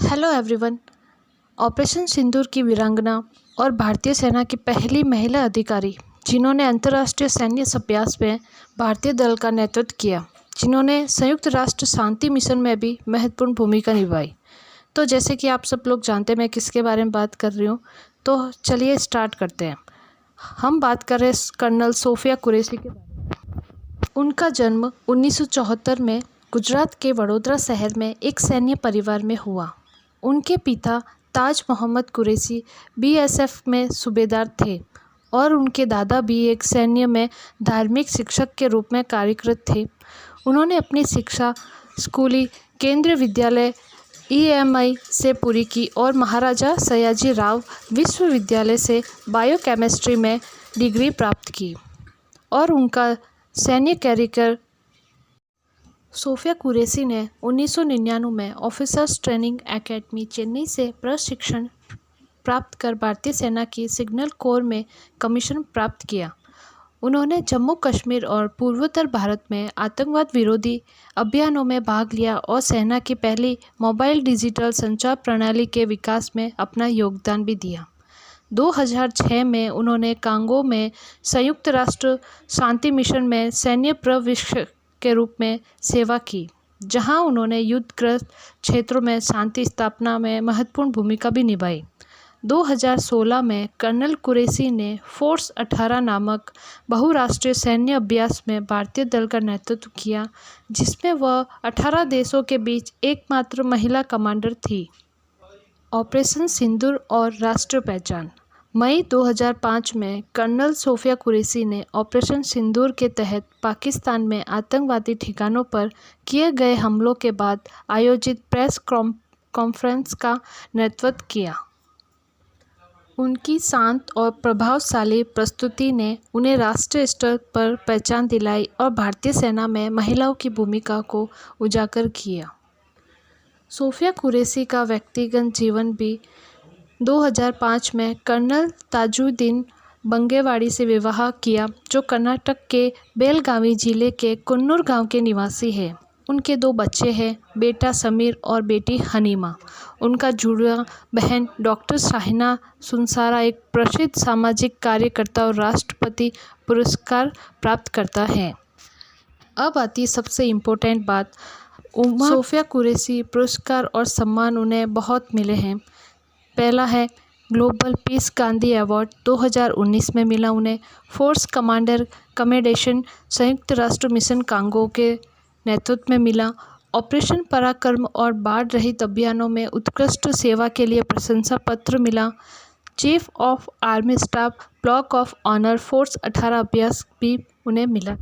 Hello everyone. Operation सिंदूर की वीरांगना और भारतीय सेना की पहली महिला अधिकारी जिन्होंने अंतर्राष्ट्रीय सैन्य अभ्यास में भारतीय दल का नेतृत्व किया, जिन्होंने संयुक्त राष्ट्र शांति मिशन में भी महत्वपूर्ण भूमिका निभाई। तो जैसे कि आप सब लोग जानते हैं मैं किसके बारे में बात कर रही हूँ, तो चलिए स्टार्ट करते हैं। हम बात कर रहे हैं कर्नल सोफिया कुरैशी के बारे में। उनका जन्म 1974 में गुजरात के वडोदरा शहर में एक सैन्य परिवार में हुआ। उनके पिता ताज मोहम्मद कुरैशी बीएसएफ में सूबेदार थे और उनके दादा भी एक सैन्य में धार्मिक शिक्षक के रूप में कार्यरत थे। उन्होंने अपनी शिक्षा स्कूली केंद्रीय विद्यालय ईएमआई से पूरी की और महाराजा सयाजी राव विश्वविद्यालय से बायोकेमिस्ट्री में डिग्री प्राप्त की और उनका सैन्य कैरियर। सोफिया कुरैशी ने 1999 में ऑफिसर्स ट्रेनिंग एकेडमी चेन्नई से प्रशिक्षण प्राप्त कर भारतीय सेना की सिग्नल कोर में कमीशन प्राप्त किया। उन्होंने जम्मू कश्मीर और पूर्वोत्तर भारत में आतंकवाद विरोधी अभियानों में भाग लिया और सेना की पहली मोबाइल डिजिटल संचार प्रणाली के विकास में अपना योगदान भी दिया। 2006 में उन्होंने कांगो में संयुक्त राष्ट्र शांति मिशन में सैन्य पर्यवेक्षक के रूप में सेवा की, जहां उन्होंने युद्धग्रस्त क्षेत्रों में शांति स्थापना में महत्वपूर्ण भूमिका भी निभाई। 2016 में कर्नल कुरैशी ने फोर्स 18 नामक बहुराष्ट्रीय सैन्य अभ्यास में भारतीय दल का नेतृत्व किया, जिसमें वह 18 देशों के बीच एकमात्र महिला कमांडर थी। ऑपरेशन सिंदूर और राष्ट्रीय पहचान। मई 2005 में कर्नल सोफिया कुरैशी ने ऑपरेशन सिंदूर के तहत पाकिस्तान में आतंकवादी ठिकानों पर किए गए हमलों के बाद आयोजित प्रेस कॉन्फ्रेंस का नेतृत्व किया। उनकी शांत और प्रभावशाली प्रस्तुति ने उन्हें राष्ट्रीय स्तर पर पहचान दिलाई और भारतीय सेना में महिलाओं की भूमिका को उजागर किया। सोफिया कुरैशी का व्यक्तिगत जीवन भी 2005 में कर्नल ताजुद्दीन बंगेवाड़ी से विवाह किया, जो कर्नाटक के बेलगावी जिले के कुन्नूर गांव के निवासी हैं। उनके 2 बच्चे हैं, बेटा समीर और बेटी हनीमा। उनका जुड़वा बहन डॉक्टर शाहिना सुनसारा एक प्रसिद्ध सामाजिक कार्यकर्ता और राष्ट्रपति पुरस्कार प्राप्त करता है। अब आती है सबसे इम्पोर्टेंट बात, सोफिया कुरैशी पुरस्कार और सम्मान उन्हें बहुत मिले हैं। पहला है ग्लोबल पीस गांधी अवार्ड 2019 में मिला उन्हें। फोर्स कमांडर कमेंडेशन संयुक्त राष्ट्र मिशन कांगो के नेतृत्व में मिला। ऑपरेशन पराक्रम और बाढ़ रहित अभियानों में उत्कृष्ट सेवा के लिए प्रशंसा पत्र मिला। Chief of army staff block of honour force 18 अभ्यास भी उन्हें मिला।